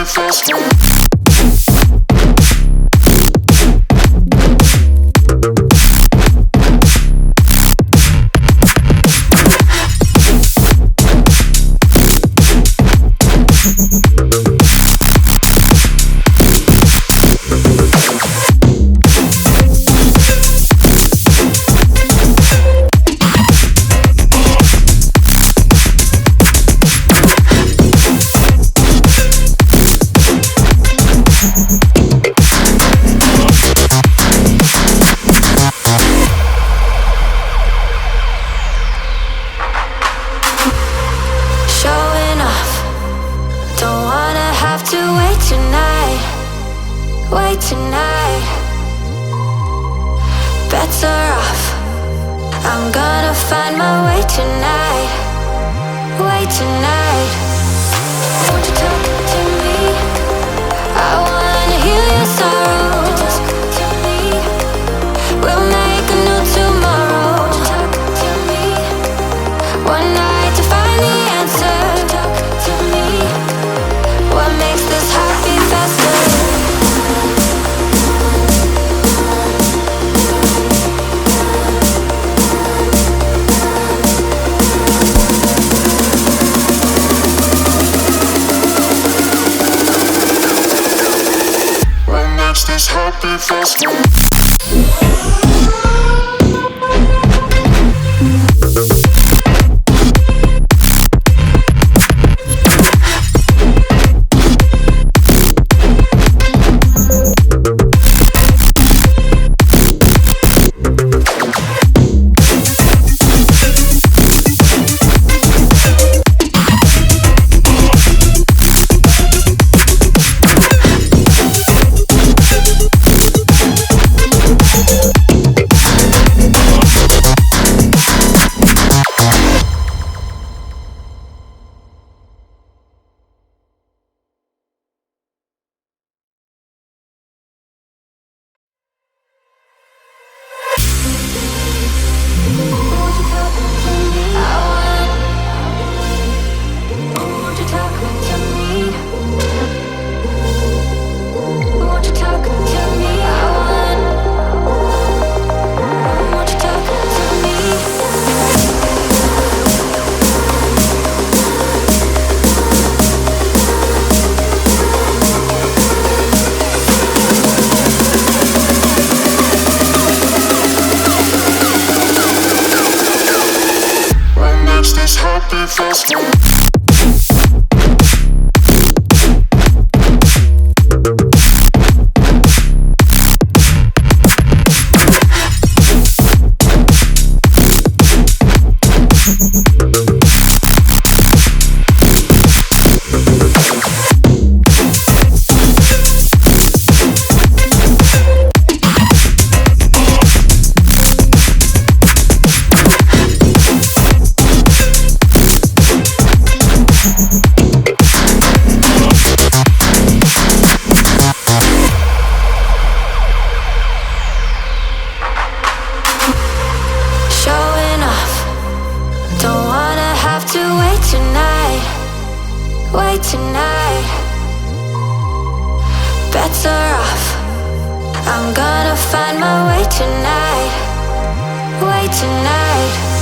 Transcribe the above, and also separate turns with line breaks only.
happy faster.
Tonight, better off. I'm gonna find my way tonight. Way tonight. Won't you talk to me? I wanna heal your sorrows. To me, we'll make a new tomorrow. Talk to me. One night to find the answer. Talk to me. What makes this happy faster?
This happy faster. This happy faster.
Wait tonight, better off. I'm gonna find my way tonight. Way tonight.